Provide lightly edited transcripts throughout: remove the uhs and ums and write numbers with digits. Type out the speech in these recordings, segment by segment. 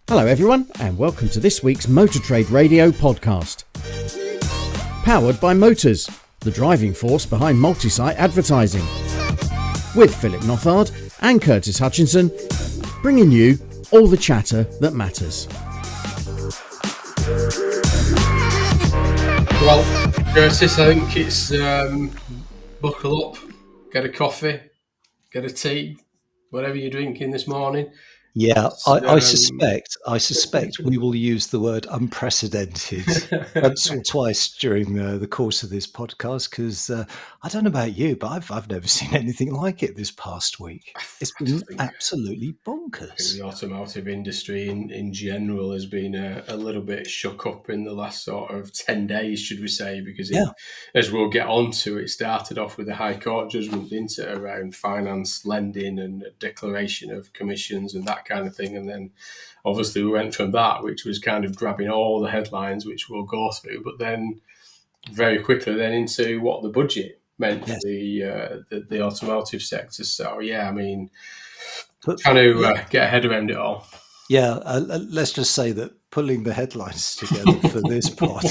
Hello everyone, and welcome to this week's Motor Trade Radio podcast. Powered by Motors, the driving force behind multi-site advertising. With Philip Nothard and Curtis Hutchinson, bringing you all the chatter that matters. Well, Curtis, I think it's buckle up, get a coffee, get a tea, whatever you're drinking this morning. Yeah, I suspect we will use the word unprecedented once or twice during the course of this podcast, because I don't know about you, but I've never seen anything like it this past week. It's been absolutely bonkers. The automotive industry in general has been a little bit shook up in the last sort of 10 days, should we say, because as we'll get on to, it started off with a High Court judgment into around finance lending and declaration of commissions and that kind of thing. And then obviously we went from that, which was kind of grabbing all the headlines, which we'll go through, but then very quickly then into what the budget meant for the automotive sector. So, yeah, I mean, trying to get a head around it all. Yeah, let's just say that pulling the headlines together for this pod,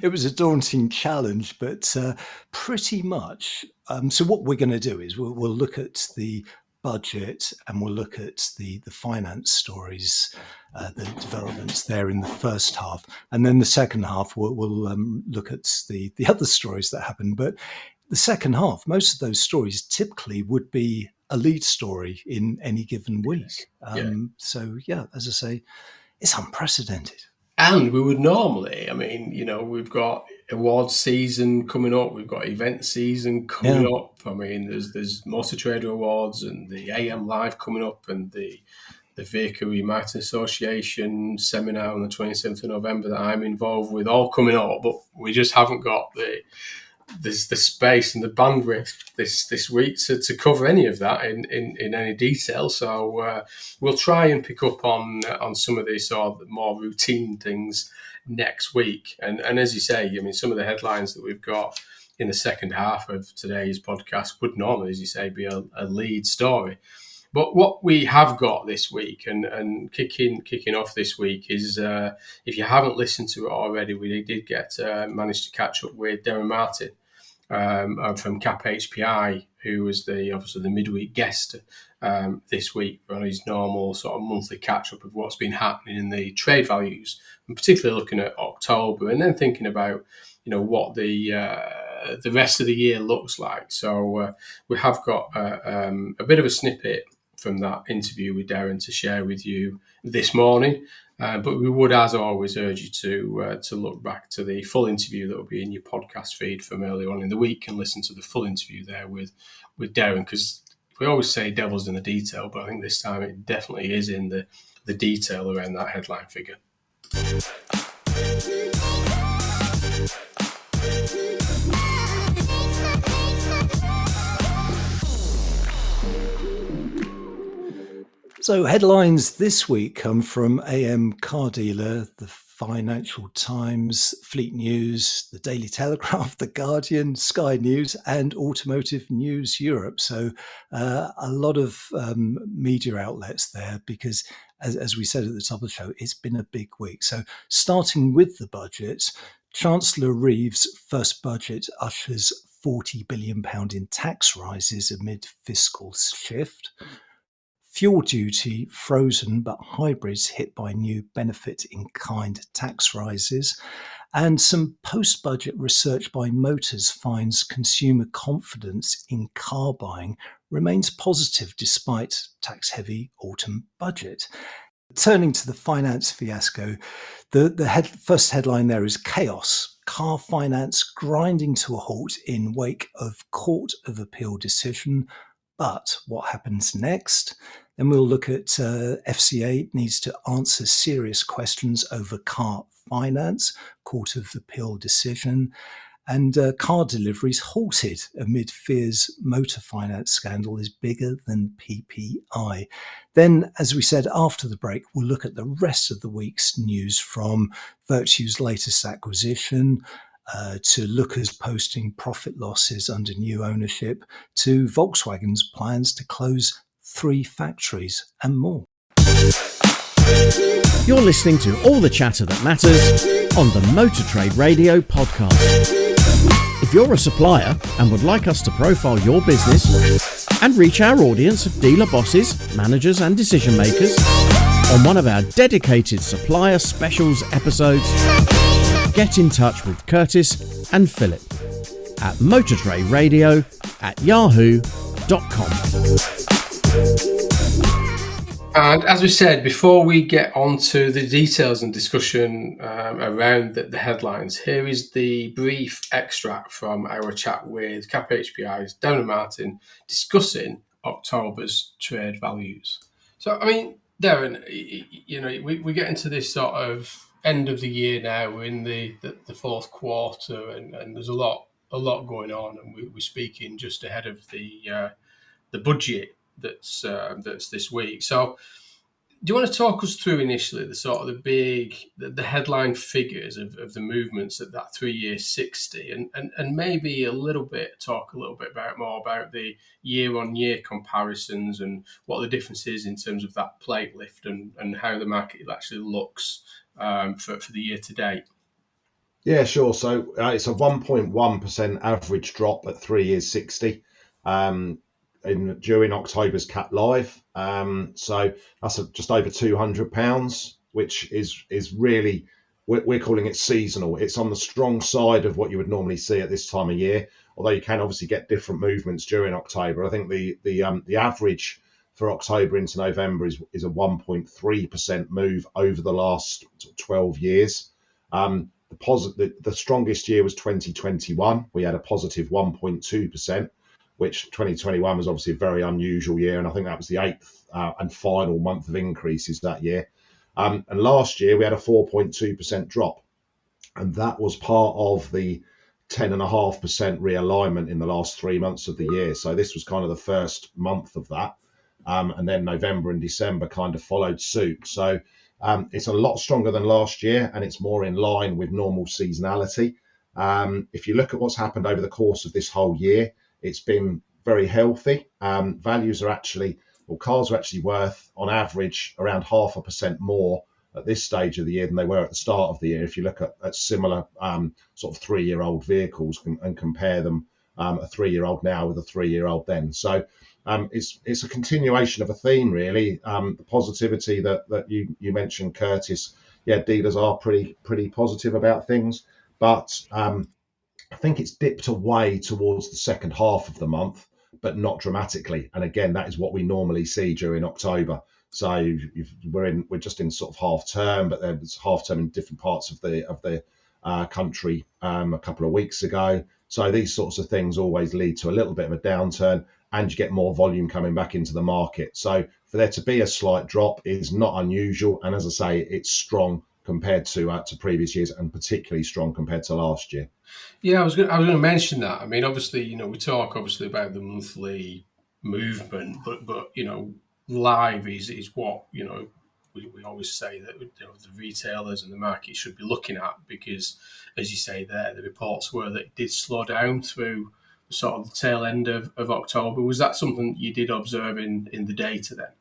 it was a daunting challenge, but pretty much. So what we're going to do is we'll look at the budget and we'll look at the finance stories, the developments there in the first half, and then the second half we'll look at the other stories that happened. But the second half, most of those stories typically would be a lead story in any given week. So as I say, it's unprecedented. And we would normally, I mean, you know, we've got awards season coming up, we've got event season coming up. I mean, there's Motor Trader Awards and the AM Live coming up and the Vertu Martin Association seminar on the 27th of November that I'm involved with, all coming up, but we just haven't got the space and the bandwidth this week to cover any of that in any detail. So we'll try and pick up on some of these sort of more routine things next week. And as you say, I mean, some of the headlines that we've got in the second half of today's podcast would normally, as you say, be a lead story. But what we have got this week and kicking off this week is, if you haven't listened to it already, we did manage to catch up with Derren Martin from CAP HPI, who was obviously the midweek guest this week on his normal sort of monthly catch up of what's been happening in the trade values, and particularly looking at October and then thinking about, you know, what the rest of the year looks like. So we have got a bit of a snippet from that interview with Derren to share with you this morning. But we would, as always, urge you to look back to the full interview that will be in your podcast feed from earlier on in the week and listen to the full interview there with Derren, because we always say devil's in the detail, but I think this time it definitely is in the detail around that headline figure. So headlines this week come from AM Car Dealer, the Financial Times, Fleet News, the Daily Telegraph, the Guardian, Sky News, and Automotive News Europe. So a lot of media outlets there, because as we said at the top of the show, it's been a big week. So starting with the budget, Chancellor Reeves' first budget ushers £40 billion in tax rises amid fiscal shift. Fuel duty frozen, but hybrids hit by new benefit-in-kind tax rises. And some post-budget research by Motors finds consumer confidence in car buying remains positive despite tax-heavy autumn budget. Turning to the finance fiasco, the first headline there is chaos. Car finance grinding to a halt in wake of Court of Appeal decision. But what happens next? Then we'll look at FCA needs to answer serious questions over car finance, Court of Appeal decision, and car deliveries halted amid fears motor finance scandal is bigger than PPI. Then, as we said after the break, we'll look at the rest of the week's news, from Vertu's latest acquisition, to Lookers posting profit losses under new ownership, to Volkswagen's plans to close 3 factories, and more. You're listening to all the chatter that matters on the Motor Trade Radio podcast. If you're a supplier and would like us to profile your business and reach our audience of dealer bosses, managers and decision makers on one of our dedicated supplier specials episodes, get in touch with Curtis and Philip at motortraderadio@yahoo.com. And as we said, before we get on to the details and discussion around the headlines, here is the brief extract from our chat with CAP HPI's Derren Martin discussing October's trade values. So, I mean, Derren, you know, we get into this sort of end of the year now. We're in the fourth quarter, and there's a lot going on, and we're speaking just ahead of the budget that's this week. So, do you want to talk us through initially the sort of the headline figures of the movements at that 3-year 60, and maybe talk a little bit more about the year-on-year comparisons and what the difference is in terms of that plate lift and how the market actually looks for the year to date? Yeah, sure. So it's a 1.1% average drop at 3 years 60 during October's Cat Live. So that's just over £200, which is really, we're calling it seasonal. It's on the strong side of what you would normally see at this time of year, although you can obviously get different movements during October. I think the average for October into November is a 1.3% move over the last 12 years. The strongest year was 2021. We had a positive 1.2%, which 2021 was obviously a very unusual year. And I think that was the 8th and final month of increases that year. And last year we had a 4.2% drop. And that was part of the 10.5% realignment in the last 3 months of the year. So this was kind of the first month of that. And then November and December kind of followed suit. So it's a lot stronger than last year, and it's more in line with normal seasonality. If you look at what's happened over the course of this whole year, it's been very healthy. Cars are actually worth on average around 0.5% more at this stage of the year than they were at the start of the year. If you look at similar sort of 3-year-old vehicles and compare them, a 3-year-old now with a 3-year-old then. So it's a continuation of a theme, really. The positivity that you mentioned, Curtis. Yeah, dealers are pretty positive about things, but I think it's dipped away towards the second half of the month, but not dramatically. And again, that is what we normally see during October. So we're just in sort of half term, but there's half term in different parts of the country a couple of weeks ago. So these sorts of things always lead to a little bit of a downturn, and you get more volume coming back into the market. So for there to be a slight drop is not unusual. And as I say, it's strong compared to previous years, and particularly strong compared to last year. Yeah, I was going to mention that. I mean, obviously, you know, we talk obviously about the monthly movement, but you know, live is what, you know, we always say that, you know, the retailers and the market should be looking at, because, as you say there, the reports were that it did slow down through sort of the tail end of October. Was that something you did observe in the data then?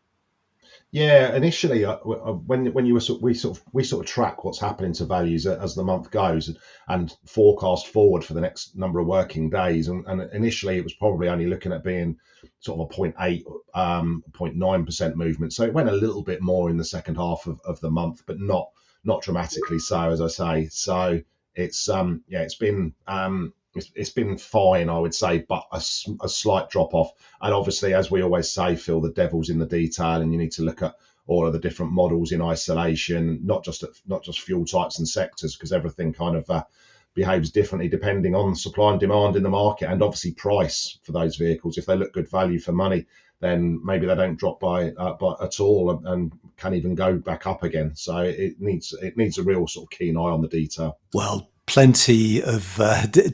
Yeah, initially, when we sort of track what's happening to values as the month goes, and forecast forward for the next number of working days. And initially, it was probably only looking at being sort of a 0.8, 0.9% movement. So it went a little bit more in the second half of the month, but not dramatically so, as I say. So it's it's been fine, I would say, but a slight drop off. And obviously, as we always say, Phil, the devil's in the detail, and you need to look at all of the different models in isolation, not just fuel types and sectors, because everything kind of behaves differently depending on supply and demand in the market, and obviously price for those vehicles. If they look good value for money, then maybe they don't drop by at all, and can even go back up again. So it needs a real sort of keen eye on the detail. Well, plenty of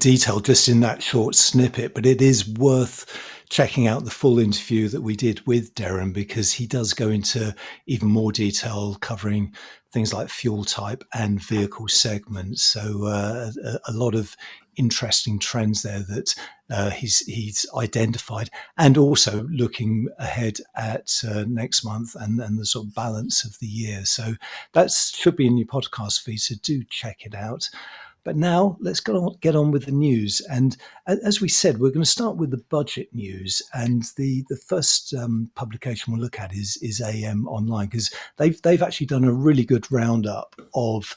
detail just in that short snippet, but it is worth checking out the full interview that we did with Derren, because he does go into even more detail covering things like fuel type and vehicle segments. So a lot of interesting trends there that he's identified, and also looking ahead at next month and the sort of balance of the year. So that should be in your podcast feed, so do check it out. But now let's get on with the news. And as we said, we're going to start with the budget news. And the first publication we'll look at is AM Online, because they've actually done a really good roundup of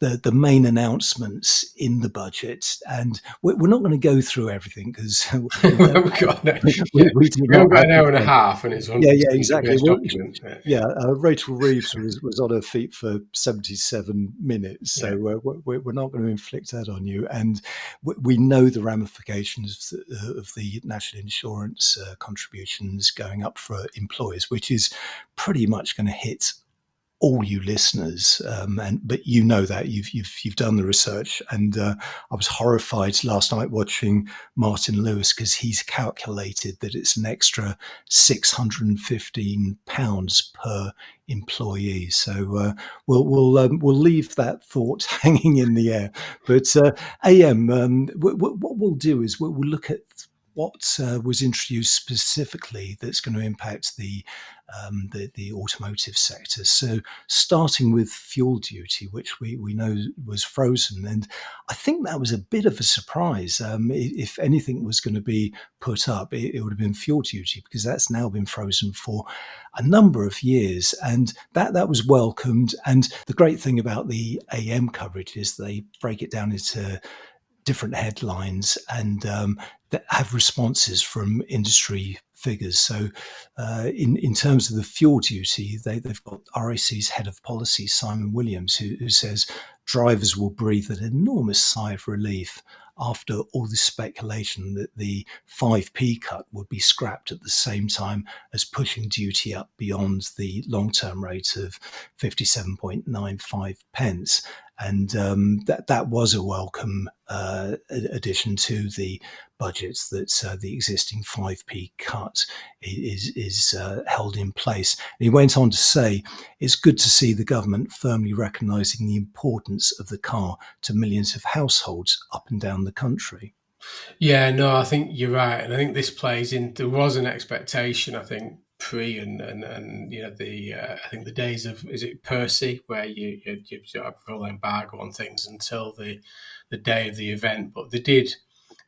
the main announcements in the budget. And we're not going to go through everything, because we do We haven't got an hour and a half, and it's 100 yeah, exactly. document. Rachel Reeves was on her feet for 77 minutes, so we're not going to inflict that on you. And we know the ramifications of the national insurance contributions going up for employers, which is pretty much going to hit all you listeners, but you know that you've done the research. And I was horrified last night watching Martin Lewis, because he's calculated that it's an extra £615 per employee. So we'll leave that thought hanging in the air. But AM, what we'll do is we'll look at what was introduced specifically that's going to impact the automotive sector. So starting with fuel duty, which we know was frozen. And I think that was a bit of a surprise. If anything was going to be put up, it would have been fuel duty, because that's now been frozen for a number of years. And that was welcomed. And the great thing about the AM coverage is they break it down into different headlines and that have responses from industry figures. So in terms of the fuel duty, they've got RAC's head of policy, Simon Williams, who says drivers will breathe an enormous sigh of relief after all the speculation that the 5p cut would be scrapped at the same time as pushing duty up beyond the long-term rate of 57.95 pence. And that was a welcome addition to the budgets, that the existing 5p cut is held in place. And he went on to say, it's good to see the government firmly recognising the importance of the car to millions of households up and down the country. Yeah, no, I think you're right. And I think this plays in, there was an expectation, I think, pre and the I think the days of, is it Percy, where you sort of full embargo on things until the day of the event, but they did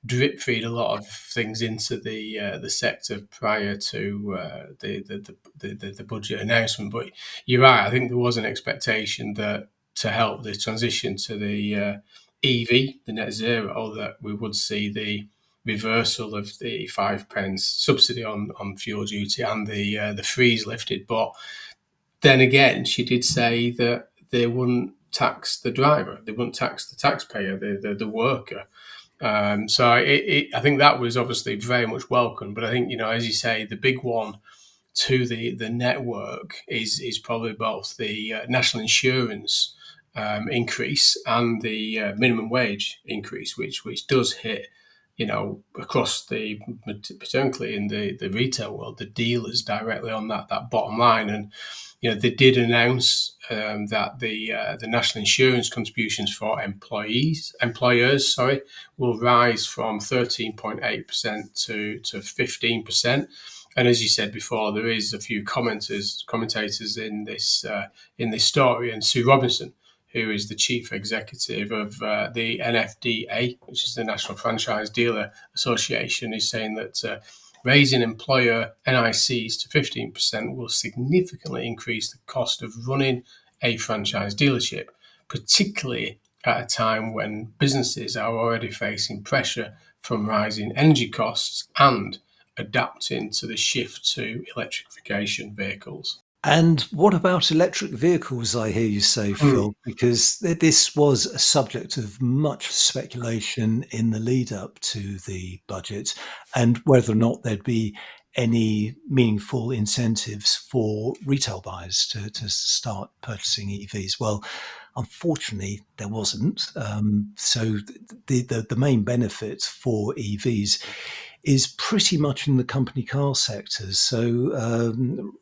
drip feed a lot of things into the sector prior to the budget announcement. But you're right, I think there was an expectation that to help the transition to the EV, the net zero, that we would see the reversal of the 5 pence subsidy on fuel duty and the freeze lifted. But then again, she did say that they wouldn't tax the driver, they wouldn't tax the taxpayer, the worker. So I think that was obviously very much welcome. But I think, as you say, the big one to the network is probably both the national insurance increase and the minimum wage increase, which does hit, across particularly in the retail world, the dealers directly on that bottom line. And they did announce that the national insurance contributions for employers, will rise from 13.8% to 15%. And as you said before, there is a few commentators in this story, and Sue Robinson, who is the chief executive of the NFDA, which is the National Franchise Dealer Association, is saying that raising employer NICs to 15% will significantly increase the cost of running a franchise dealership, particularly at a time when businesses are already facing pressure from rising energy costs and adapting to the shift to electrification vehicles. And what about electric vehicles, I hear you say, Phil? Because this was a subject of much speculation in the lead up to the budget, and whether or not there'd be any meaningful incentives for retail buyers to start purchasing EVs. Well, unfortunately, there wasn't. So the main benefit for EVs is pretty much in the company car sector. So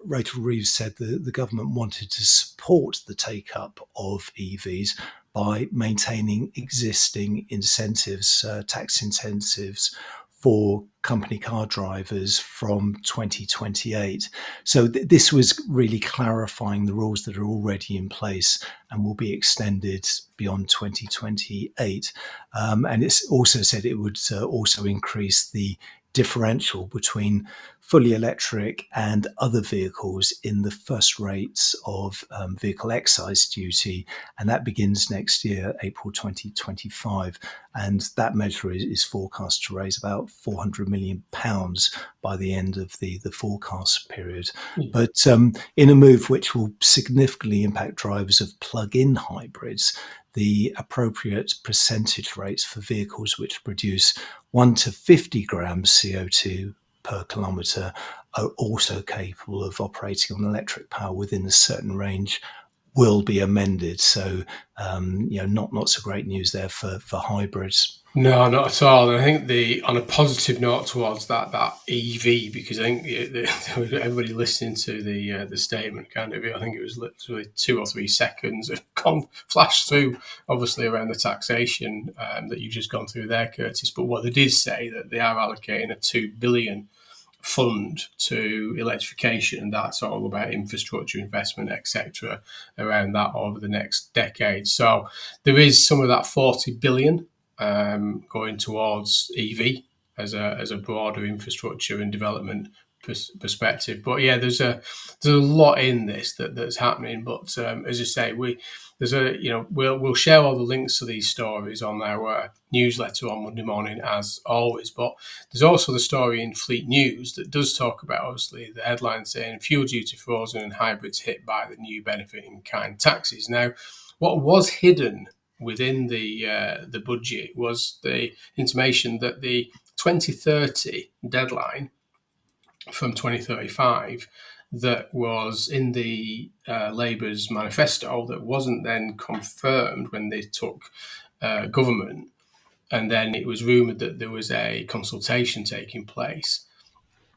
Rachel Reeves said the government wanted to support the take-up of EVs by maintaining existing incentives, tax incentives for company car drivers from 2028. So this was really clarifying the rules that are already in place and will be extended beyond 2028. And it's also said it would also increase the differential between fully electric and other vehicles in the first rates of vehicle excise duty, and that begins next year, April 2025. And that measure is forecast to raise about £400 million by the end of the forecast period. But in a move which will significantly impact drivers of plug-in hybrids, the appropriate percentage rates for vehicles which produce 1 to 50 grams CO2 per kilometre are also capable of operating on electric power within a certain range will be amended. So, not so great news there for hybrids. No, not at all. And I think on a positive note towards that EV, because I think everybody listening to the statement kind of, I think it was literally 2 or 3 seconds of flashed through, obviously around the taxation that you've just gone through there, Curtis. But what they did say that they are allocating a £2 billion fund to electrification, and that's all about infrastructure investment, etc., around that over the next decade. So there is some of that 40 billion going towards EV as a broader infrastructure and development perspective. But yeah, there's a lot in this that's happening. But as you say, we'll share all the links to these stories on our newsletter on Monday morning as always. But there's also the story in Fleet News that does talk about, obviously, the headline saying fuel duty frozen and hybrids hit by the new benefit in kind taxes. Now, what was hidden within the budget was the intimation that the 2030 deadline from 2035 that was in the Labour's manifesto that wasn't then confirmed when they took government, and then it was rumoured that there was a consultation taking place.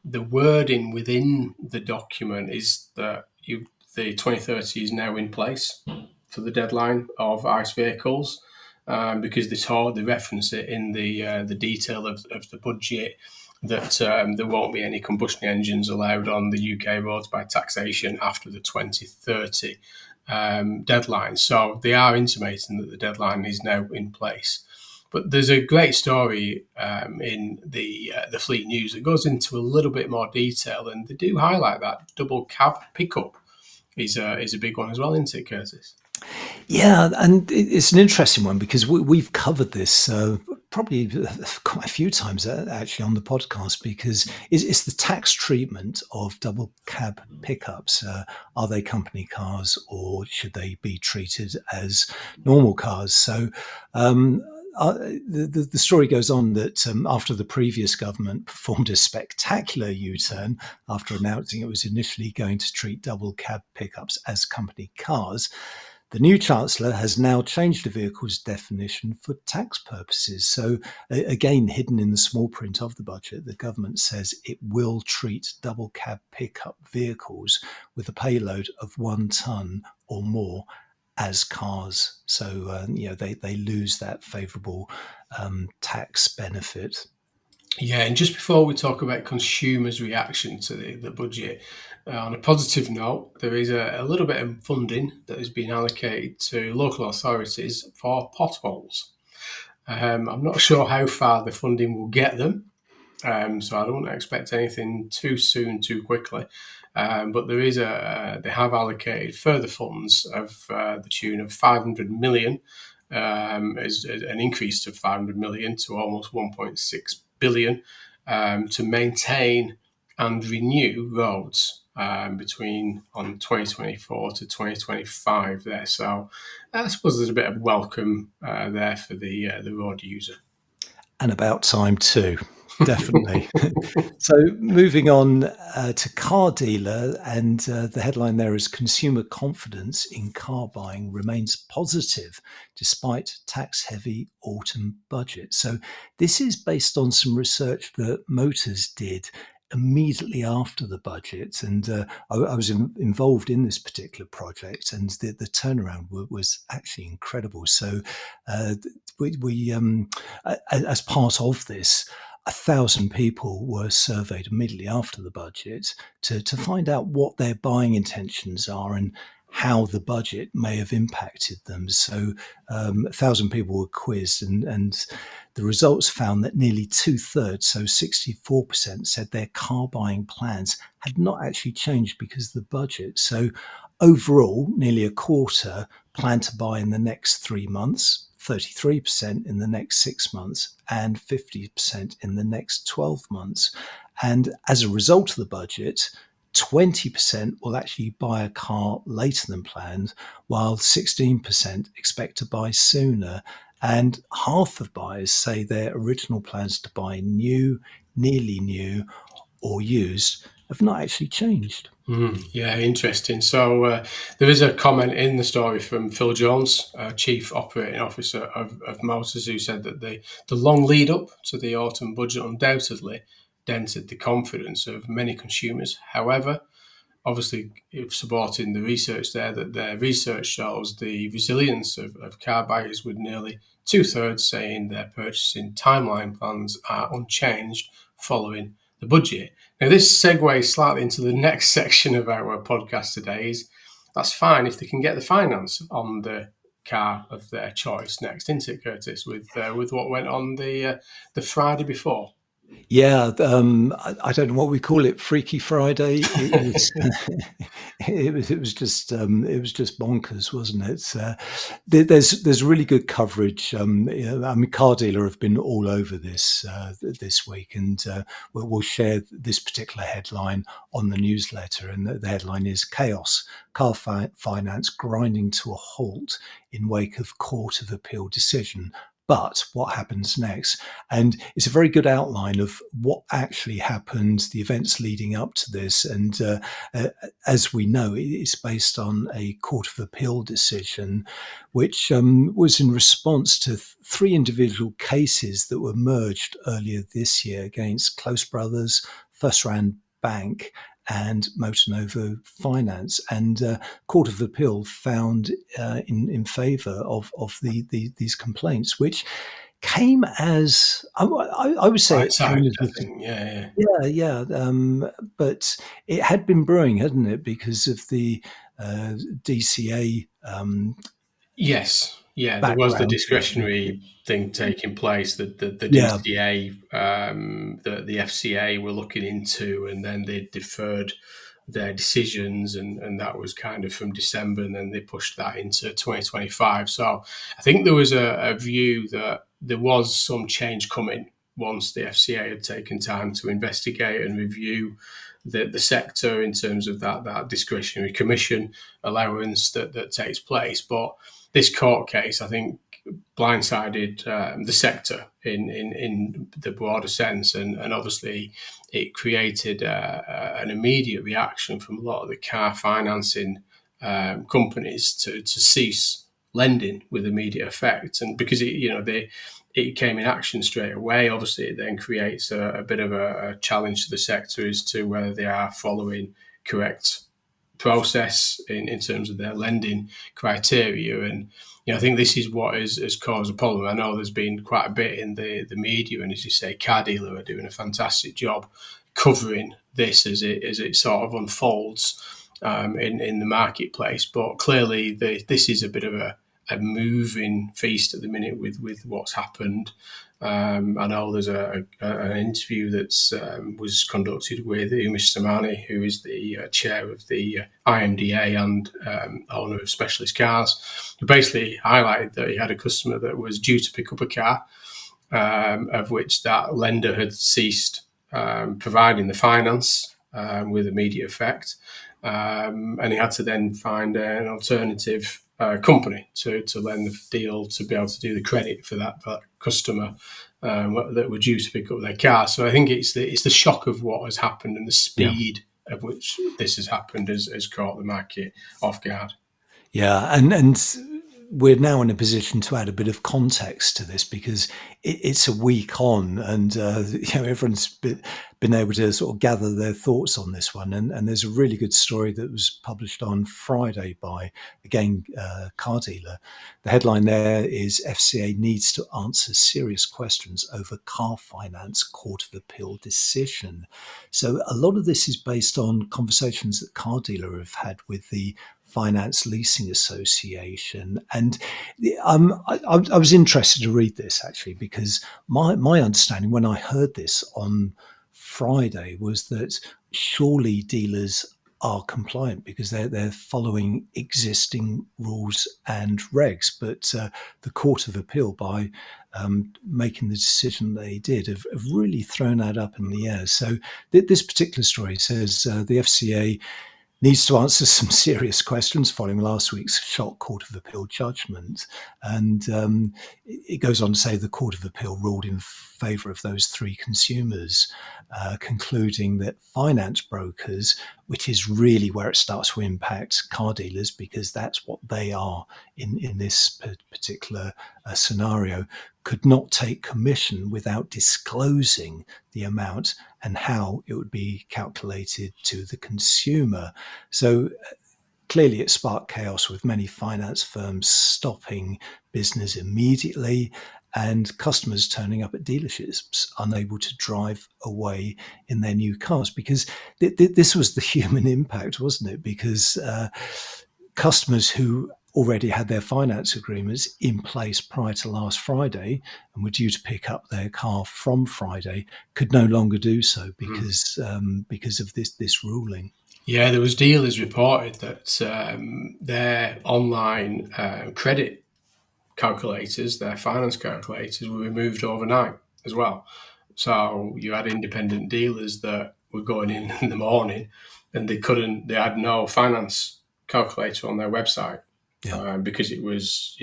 The wording within the document is that the 2030 is now in place for the deadline of ICE vehicles, because they reference it in the detail of the budget that there won't be any combustion engines allowed on the UK roads by taxation after the 2030 deadline. So they are intimating that the deadline is now in place. But there's a great story in the Fleet News that goes into a little bit more detail, and they do highlight that double cab pickup is a big one as well, isn't it, Curtis? Yeah, and it's an interesting one because we've covered this probably quite a few times actually on the podcast, because it's the tax treatment of double cab pickups. Are they company cars or should they be treated as normal cars? So the story goes on that after the previous government performed a spectacular U-turn after announcing it was initially going to treat double cab pickups as company cars, the new Chancellor has now changed the vehicle's definition for tax purposes. So again, hidden in the small print of the budget, the government says it will treat double cab pickup vehicles with a payload of 1 tonne or more as cars. So, they lose that favourable tax benefit. Yeah, and just before we talk about consumers' reaction to the budget, on a positive note, there is a little bit of funding that has been allocated to local authorities for potholes. I'm not sure how far the funding will get them, so I don't expect anything too soon, too quickly. But they have allocated further funds of the tune of 500 million, as an increase to 500 million to almost 1.6 billion to maintain and renew roads between 2024 to 2025 there. So I suppose there's a bit of welcome there for the road user. And about time too. Definitely. So moving on to car dealer, and the headline there is consumer confidence in car buying remains positive despite tax-heavy autumn budget. So this is based on some research that Motors did immediately after the budget, and I was involved in this particular project, and the turnaround was actually incredible. So we as part of this, 1,000 people were surveyed immediately after the budget to find out what their buying intentions are and how the budget may have impacted them. So 1,000 people were quizzed, and the results found that nearly two-thirds, so 64%, said their car buying plans had not actually changed because of the budget. So overall, nearly a quarter plan to buy in the next 3 months, 33% in the next 6 months, and 50% in the next 12 months. And as a result of the budget, 20% will actually buy a car later than planned, while 16% expect to buy sooner. And half of buyers say their original plans to buy new, nearly new, or used have not actually changed. Yeah, interesting. So there is a comment in the story from Phil Jones, Chief Operating Officer of Motors, who said that the long lead up to the autumn budget undoubtedly dented the confidence of many consumers. However, obviously supporting the research there, that their research shows the resilience of car buyers, with nearly two-thirds saying their purchasing timeline plans are unchanged following the budget. Now, this segues slightly into the next section of our podcast today. That's fine if they can get the finance on the car of their choice next, isn't it, Curtis, with what went on the Friday before? Yeah, I don't know what we call it. Freaky Friday. It was, it was just bonkers, wasn't it? There's really good coverage. I mean, Car Dealer have been all over this this week, and we'll share this particular headline on the newsletter. And the headline is "Chaos: Car Finance Grinding to a Halt in Wake of Court of Appeal Decision." But what happens next? And it's a very good outline of what actually happened, the events leading up to this. And as we know, it's based on a Court of Appeal decision, which was in response to three individual cases that were merged earlier this year against Close Brothers, FirstRand Bank, and Motor Finance, and Court of Appeal found in favour of these complaints, which came as I would say Right side, I think. yeah. But it had been brewing, hadn't it, because of the DCA. Yes. Yeah, there was the Background. discretionary thing taking place that the Yeah. DCA, the FCA were looking into, and then they deferred their decisions, and that was kind of from December, and then they pushed that into 2025. So I think there was a view that there was some change coming once the FCA had taken time to investigate and review the sector in terms of that discretionary commission allowance that takes place. But this court case, I think, blindsided the sector in the broader sense, and obviously it created an immediate reaction from a lot of the car financing companies to cease lending with immediate effect. And because it came in action straight away, obviously it then creates a bit of a challenge to the sector as to whether they are following correct process in terms of their lending criteria. And I think this is what has caused a problem. I know there's been quite a bit in the media, and as you say, Car Dealer are doing a fantastic job covering this as it sort of unfolds in the marketplace. But clearly, this is a bit of a moving feast at the minute with what's happened. I know there's an interview that's was conducted with Umesh Samani, who is the chair of the IMDA and owner of Specialist Cars, who basically highlighted that he had a customer that was due to pick up a car, of which that lender had ceased providing the finance with immediate effect, and he had to then find an alternative company to lend the deal to be able to do the credit for that customer. that were due to pick up their cars. So I think it's the shock of what has happened and the speed of which this has happened has caught the market off guard. Yeah, and we're now in a position to add a bit of context to this because it's a week on, and everyone's been able to sort of gather their thoughts on this one. And there's a really good story that was published on Friday by, again, car dealer. The headline there is FCA needs to answer serious questions over car finance Court of Appeal decision. So a lot of this is based on conversations that car dealer have had with the Finance Leasing Association. And I was interested to read this actually, because my understanding when I heard this on Friday was that surely dealers are compliant because they're following existing rules and regs. But the Court of Appeal, by making the decision they did, have really thrown that up in the air. So this particular story says the FCA needs to answer some serious questions following last week's shock Court of Appeal judgment. And it goes on to say the Court of Appeal ruled in favour of those three consumers, concluding that finance brokers, which is really where it starts to impact car dealers because that's what they are in this particular scenario, could not take commission without disclosing the amount and how it would be calculated to the consumer. So clearly it sparked chaos with many finance firms stopping business immediately and customers turning up at dealerships unable to drive away in their new cars, because this was the human impact, wasn't it? Because customers who already had their finance agreements in place prior to last Friday and were due to pick up their car from Friday could no longer do so because of this ruling. Yeah, there was dealers reported that their online credit calculators, their finance calculators, were removed overnight as well. So you had independent dealers that were going in the morning and they had no finance calculator on their website. Yeah. Because it was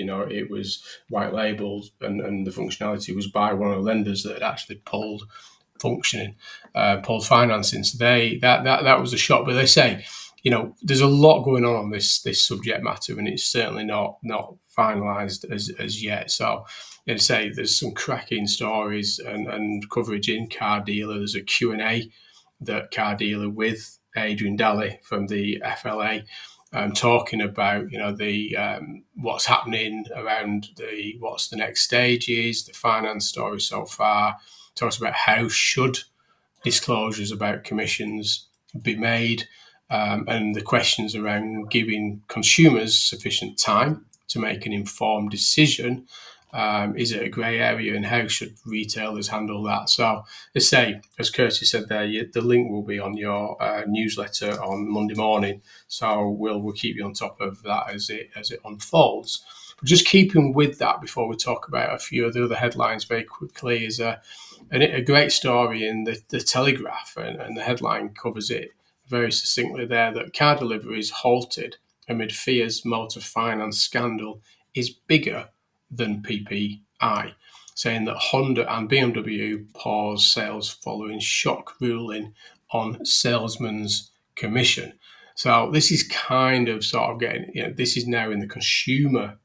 white labeled and the functionality was by one of the lenders that had actually pulled financing. So that was a shock. But they say, there's a lot going on this subject matter, and it's certainly not finalised as yet. So I'd say there's some cracking stories and coverage in Car Dealer. There's a Q&A that Car Dealer with Adrian Daly from the FLA. Talking about what's happening around what's the next stage is, the finance story so far. Talks about how should disclosures about commissions be made, and the questions around giving consumers sufficient time to make an informed decision. Is it a grey area, and how should retailers handle that? So, as Kirsty said there, the link will be on your newsletter on Monday morning. So we'll keep you on top of that as it unfolds. But just keeping with that, before we talk about a few of the other headlines very quickly, is a great story in the Telegraph, and the headline covers it very succinctly there, that car deliveries halted amid fears motor finance scandal is bigger than PPI, saying that Honda and BMW pause sales following shock ruling on salesman's commission. So this is kind of sort of getting, this is now in the consumer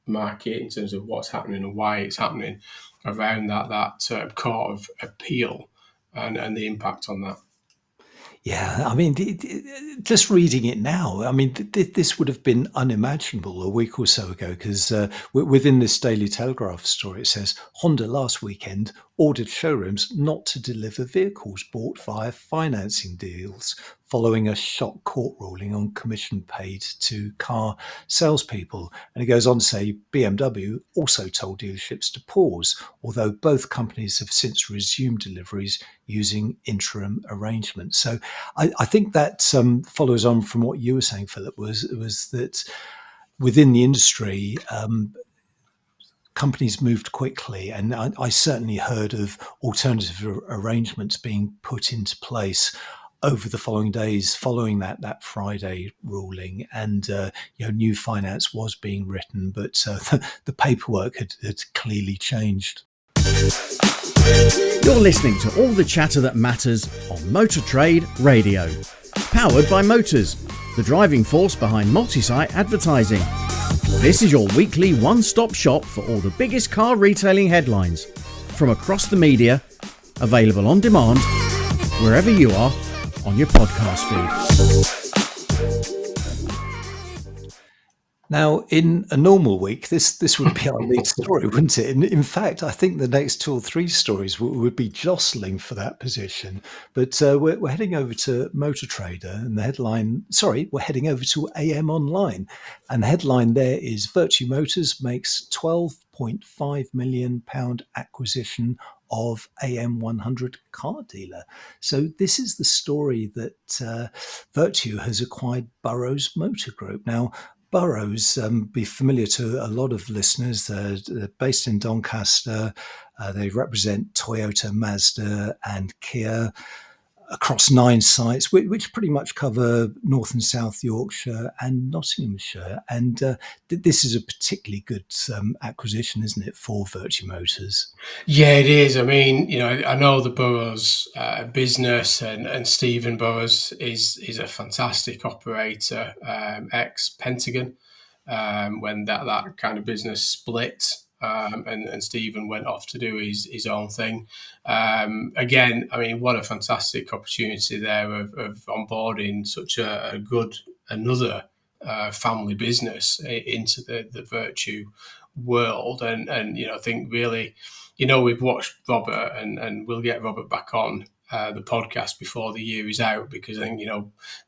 market in terms of what's happening and why it's happening around that Court of Appeal and the impact on that. Yeah, I mean, just reading it now, I mean, this would have been unimaginable a week or so ago, because within this Daily Telegraph story, it says Honda last weekend ordered showrooms not to deliver vehicles bought via financing deals following a shock court ruling on commission paid to car salespeople. And it goes on to say BMW also told dealerships to pause, although both companies have since resumed deliveries using interim arrangements. So I think that follows on from what you were saying, Philip, was that within the industry, companies moved quickly, and I certainly heard of alternative arrangements being put into place over the following days following that Friday ruling, and new finance was being written, but the paperwork had clearly changed. You're listening to all the chatter that matters on Motor Trade Radio. Powered by Motors, the driving force behind multi-site advertising. This is your weekly one-stop shop for all the biggest car retailing headlines from across the media, available on demand wherever you are on your podcast feed. Now, in a normal week, this would be our lead story, wouldn't it? In fact, I think the next 2 or 3 stories would be jostling for that position. But we're heading over to Motor Trader, and the headline, we're heading over to AM Online. And the headline there is Vertu Motors makes £12.5 million acquisition of AM100 car dealer. So this is the story that Vertu has acquired Burrows Motor Group. Now, Burrows be familiar to a lot of listeners. They're based in Doncaster. They represent Toyota, Mazda and Kia across 9 sites, which pretty much cover North and South Yorkshire and Nottinghamshire. And this is a particularly good acquisition, isn't it, for Vertu Motors? Yeah, it is. I mean, I know the Burrows business, and Stephen Burrows is a fantastic operator, ex-Pentagon, when that kind of business split. And Stephen went off to do his own thing. Again, I mean, what a fantastic opportunity there of onboarding such a good another family business into the Vertu world. And I think really, we've watched Robert, and we'll get Robert back on the podcast before the year is out, because I think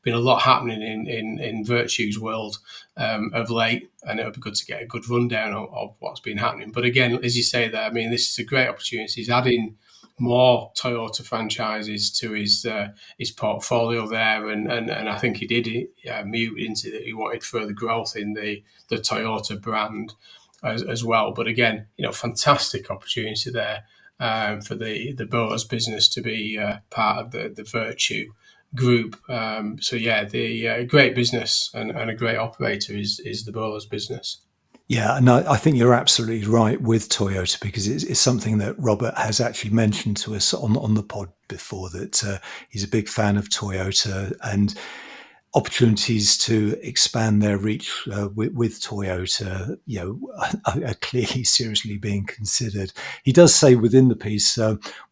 been a lot happening in Vertu's world of late, and it'll be good to get a good rundown of what's been happening. But again, as you say there, I mean, this is a great opportunity. He's adding more Toyota franchises to his portfolio there, and I think he did mute into that he wanted further growth in the Toyota brand as well. But again, fantastic opportunity there. For the Burrows business to be part of the Vertu group. The great business and a great operator is the Burrows business. Yeah, and I think you're absolutely right with Toyota, because it's something that Robert has actually mentioned to us on the pod before, that he's a big fan of Toyota, and opportunities to expand their reach with Toyota, are clearly seriously being considered. He does say within the piece,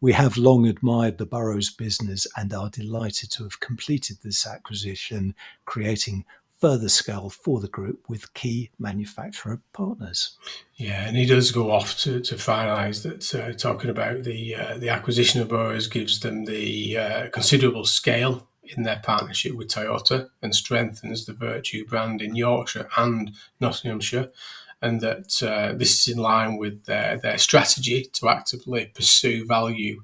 we have long admired the Burrows business and are delighted to have completed this acquisition, creating further scale for the group with key manufacturer partners. Yeah, and he does go off to finalise that, talking about the acquisition of Burrows gives them the considerable scale in their partnership with Toyota and strengthens the Vertu brand in Yorkshire and Nottinghamshire, and that this is in line with their strategy to actively pursue value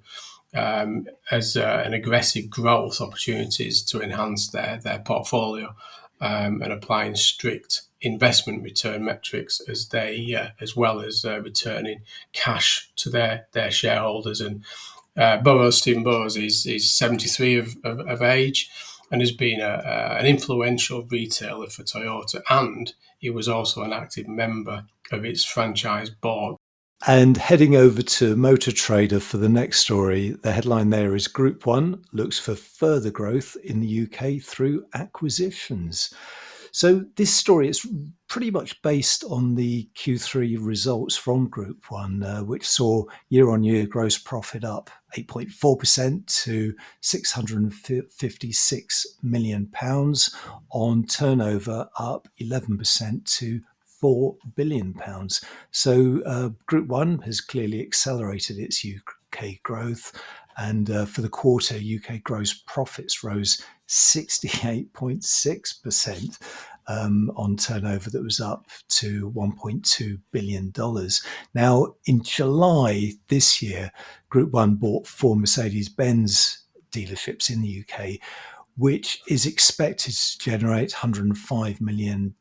as an aggressive growth opportunities to enhance their portfolio, and applying strict investment return metrics as well as returning cash to their shareholders. And Stephen Burrows is 73 of age, and has been an influential retailer for Toyota, and he was also an active member of its franchise board. And heading over to Motor Trader for the next story, the headline there is Group 1 looks for further growth in the UK through acquisitions. So this story is pretty much based on the Q3 results from Group 1, which saw year-on-year gross profit up 8.4% to £656 million, on turnover up 11% to £4 billion. So Group 1 has clearly accelerated its UK growth, and for the quarter, UK gross profits rose 68.6% on turnover that was up to $1.2 billion. Now, in July this year, Group 1 bought 4 Mercedes-Benz dealerships in the UK, which is expected to generate $105 million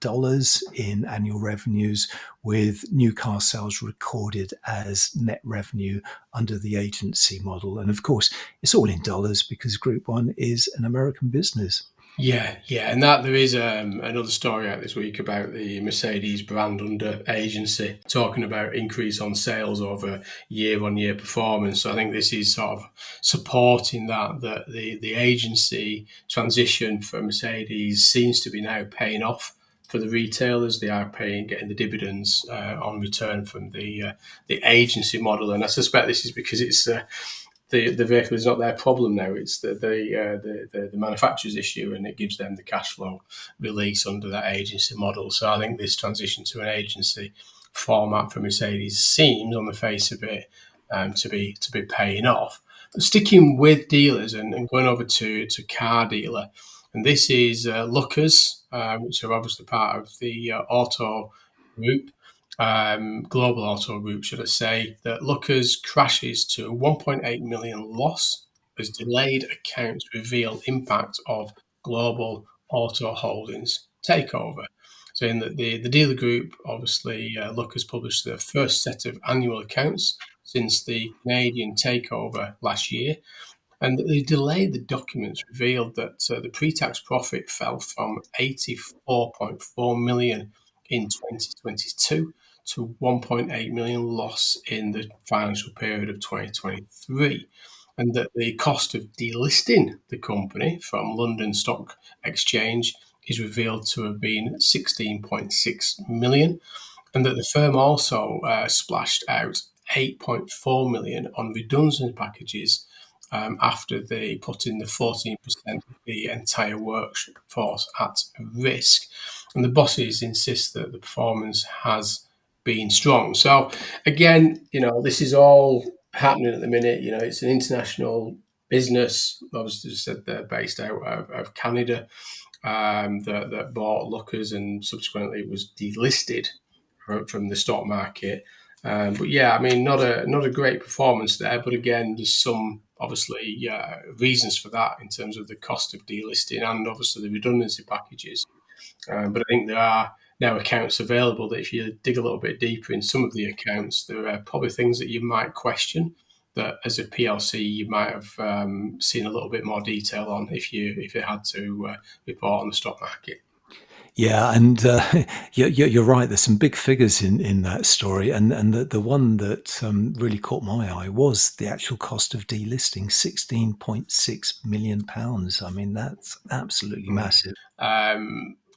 in annual revenues, with new car sales recorded as net revenue under the agency model. And of course, it's all in dollars because Group 1 is an American business. Yeah, and that there is another story out this week about the Mercedes brand under agency talking about increase on sales over year-on-year performance. So I think this is sort of supporting that the agency transition for Mercedes seems to be now paying off for the retailers. They are getting the dividends on return from the agency model, and I suspect this is because it's the vehicle is not their problem now. It's the manufacturer's issue, and it gives them the cash flow release under that agency model. So I think this transition to an agency format for Mercedes seems, on the face of it, to be paying off. But sticking with dealers and going over to car dealer, and this is Lookers, which are obviously part of the Auto Group. Global Auto Group, should I say, that Lookers crashes to a 1.8 million loss as delayed accounts reveal impact of Global Auto Holdings takeover. Saying that the dealer group, obviously, Lookers published their first set of annual accounts since the Canadian takeover last year, and the delay the documents revealed that the pre-tax profit fell from 84.4 million in 2022 to 1.8 million loss in the financial period of 2023, and that the cost of delisting the company from London Stock Exchange is revealed to have been 16.6 million, and that the firm also splashed out 8.4 million on redundancy packages after they put in the 14% of the entire workforce at risk. And the bosses insist that the performance has been strong. So again, this is all happening at the minute. It's an international business. Obviously, as I said, they're based out of Canada. That bought Lookers and subsequently was delisted from the stock market. But yeah, I mean, not a great performance there. But again, there's some obviously reasons for that in terms of the cost of delisting and obviously the redundancy packages. But I think there are now accounts available that if you dig a little bit deeper in some of the accounts, there are probably things that you might question that as a PLC you might have seen a little bit more detail on if you had to report on the stock market. Yeah, and you're right. There's some big figures in that story, and the one that really caught my eye was the actual cost of delisting, £16.6 million. I mean, that's absolutely massive.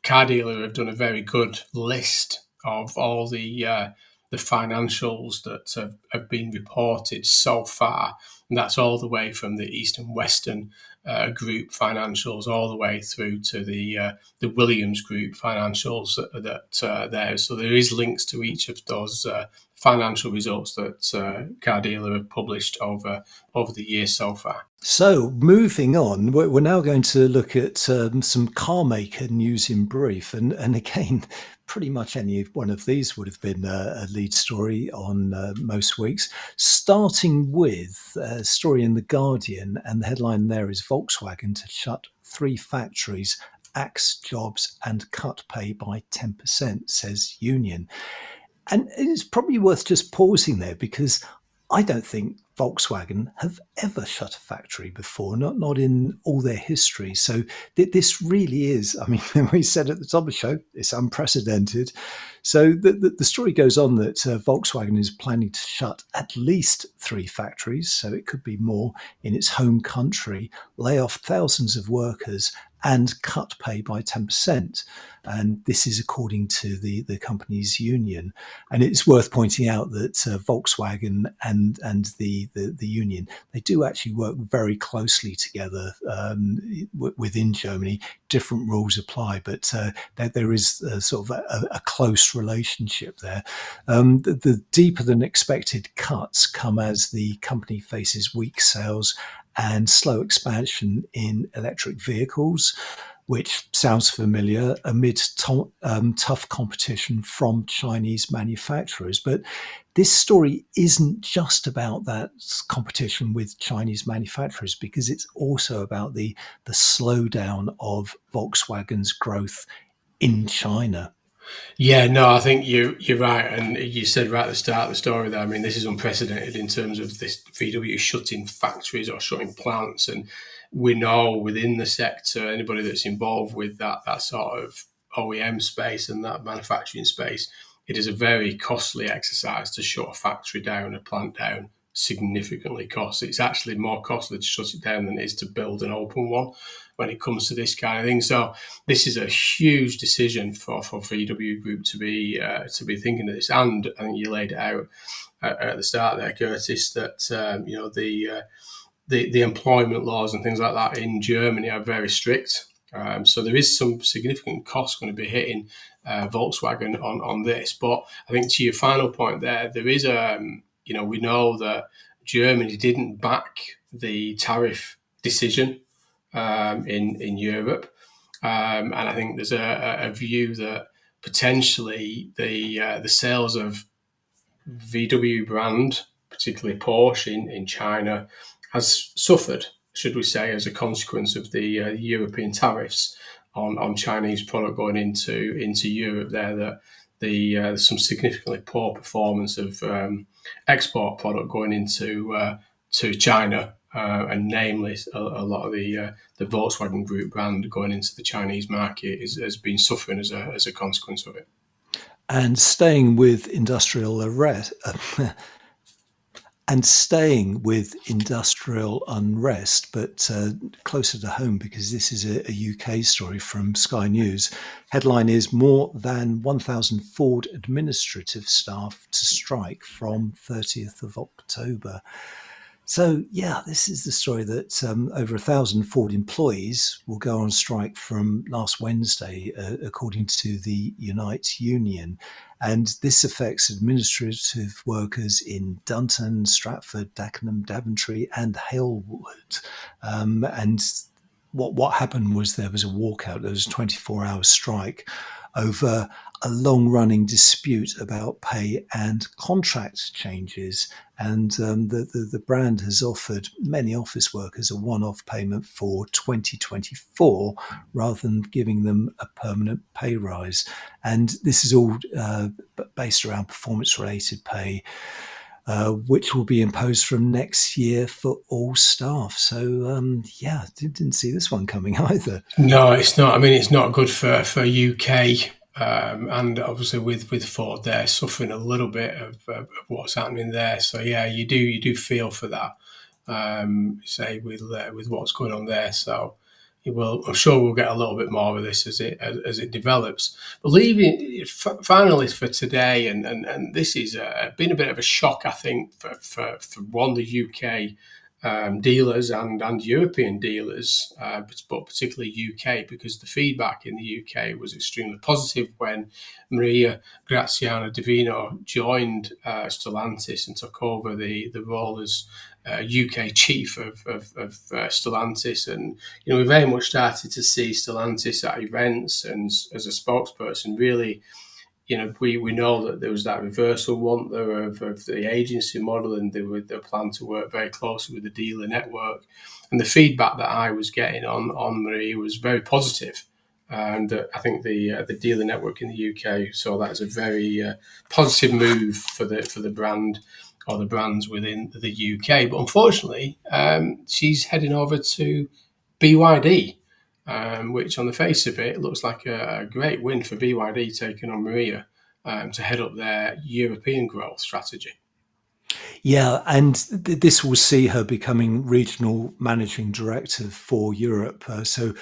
Car Dealer have done a very good list of all the financials that have been reported so far, and that's all the way from the East and Western Group financials all the way through to the Williams Group financials that there. So there is links to each of those financial results that Car Dealer have published over the year so far. So moving on, we're now going to look at some car maker news in brief, and again, pretty much any one of these would have been a lead story on most weeks. Starting with a story in The Guardian, and the headline there is Volkswagen to shut 3 factories, axe jobs and cut pay by 10%, says union. And it's probably worth just pausing there because I don't think Volkswagen have ever shut a factory before, not in all their history. So this really is, I mean, we said at the top of the show, it's unprecedented. So the story goes on that Volkswagen is planning to shut at least 3 factories, so it could be more, in its home country, lay off thousands of workers and cut pay by 10%. And this is according to the company's union. And it's worth pointing out that Volkswagen and the union, they do actually work very closely together within Germany. Different rules apply, but there is sort of a close relationship there. The deeper than expected cuts come as the company faces weak sales and slow expansion in electric vehicles, which sounds familiar, amid tough competition from Chinese manufacturers. But this story isn't just about that competition with Chinese manufacturers, because it's also about the slowdown of Volkswagen's growth in China. Yeah, no, I think you're right, and you said right at the start of the story there. I mean, this is unprecedented in terms of this VW shutting factories or shutting plants, and we know within the sector, anybody that's involved with that sort of OEM space and that manufacturing space, it is a very costly exercise to shut a factory down, a plant down. Significantly costs. It's actually more costly to shut it down than it is to build an open one when it comes to this kind of thing. So this is a huge decision for VW Group to be thinking of this. And I think you laid it out at the start there, Curtis, that the employment laws and things like that in Germany are very strict. So there is some significant cost going to be hitting Volkswagen on this. But I think to your final point there is we know that Germany didn't back the tariff decision in Europe. And I think there's a view that potentially the sales of VW brand, particularly Porsche in China, has suffered, should we say, as a consequence of the European tariffs on Chinese product going into Europe there, that there's some significantly poor performance of export product going into to China, and namely a lot of the Volkswagen Group brand going into the Chinese market has been suffering as a consequence of it. And staying with industrial unrest, but closer to home, because this is a UK story from Sky News. Headline is more than 1,000 Ford administrative staff to strike from 30th of October. So, yeah, this is the story that over 1,000 Ford employees will go on strike from last Wednesday, according to the Unite Union. And this affects administrative workers in Dunton, Stratford, Dagenham, Daventry and Halewood. And what happened was there was a walkout. There was a 24-hour strike over a long-running dispute about pay and contract changes. And the brand has offered many office workers a one-off payment for 2024 rather than giving them a permanent pay rise. And this is all based around performance-related pay, which will be imposed from next year for all staff. So, didn't see this one coming either. No, it's not. I mean, it's not good for UK. And obviously with Ford, they're suffering a little bit of what's happening there. So yeah, you do feel for that. Say with what's going on there. So I'm sure we'll get a little bit more of this as it develops. But finally for today, and this is been a bit of a shock, I think, for one, the UK dealers and European dealers, but particularly UK, because the feedback in the UK was extremely positive when Maria Graziano Divino joined Stellantis and took over the role as UK chief of Stellantis. And we very much started to see Stellantis at events and as a spokesperson really. We know that there was that reversal want there of the agency model, and they plan to work very closely with the dealer network. And the feedback that I was getting on Marie was very positive. And I think the dealer network in the UK saw that as a very positive move for the brand or the brands within the UK. But unfortunately, she's heading over to BYD. Which on the face of it looks like a great win for BYD taking on Maria to head up their European growth strategy. Yeah, and this will see her becoming regional managing director for Europe. So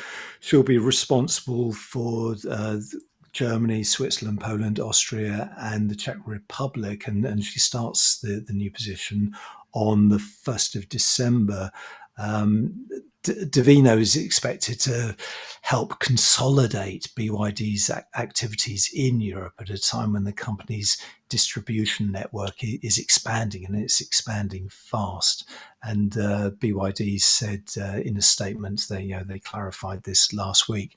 she'll be responsible for Germany, Switzerland, Poland, Austria, and the Czech Republic. And she starts the new position on the 1st of December. Divino is expected to help consolidate BYD's activities in Europe at a time when the company's distribution network is expanding, and it's expanding fast. And BYD said in a statement, they clarified this last week.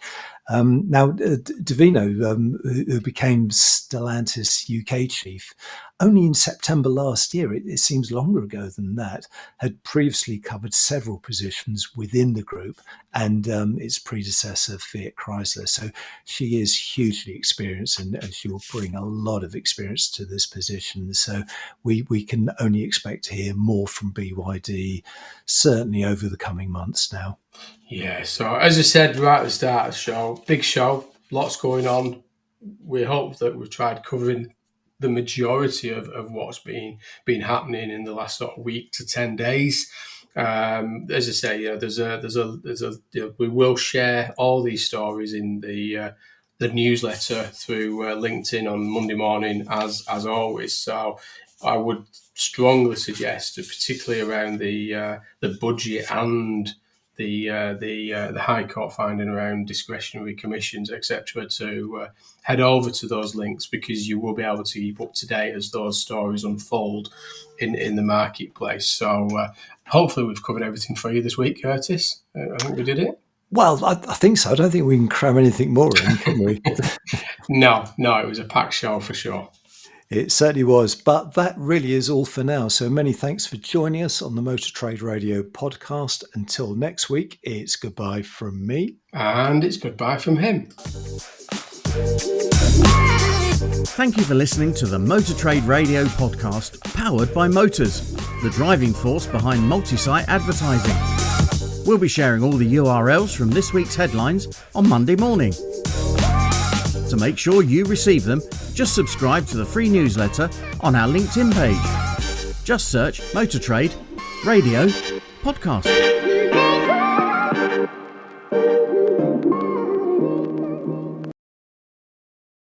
Now, Divino, who became Stellantis UK chief only in September last year, it seems longer ago than that, had previously covered several positions within the group and its predecessor, Fiat Chrysler. So she is hugely experienced, and she will bring a lot of experience to this position. So we can only expect to hear more from BYD, certainly over the coming months now. Yeah, so as I said right at the start of the show, big show, lots going on. We hope that we've tried covering the majority of what's been happening in the last sort of week to 10 days. As I say, we will share all these stories in the newsletter through LinkedIn on Monday morning, as always. So I would strongly suggest, particularly around the budget and the High Court finding around discretionary commissions, etc., to head over to those links, because you will be able to keep up to date as those stories unfold in the marketplace. So hopefully we've covered everything for you this week, Curtis. I think we did it. Well, I think so. I don't think we can cram anything more in, can we? No, it was a packed show for sure. It certainly was. But that really is all for now. So many thanks for joining us on the Motor Trade Radio podcast. Until next week, it's goodbye from me. And it's goodbye from him. Thank you for listening to the Motor Trade Radio podcast, powered by Motors, the driving force behind multi-site advertising. We'll be sharing all the URLs from this week's headlines on Monday morning. To make sure you receive them, just subscribe to the free newsletter on our LinkedIn page. Just search Motor Trade Radio Podcast.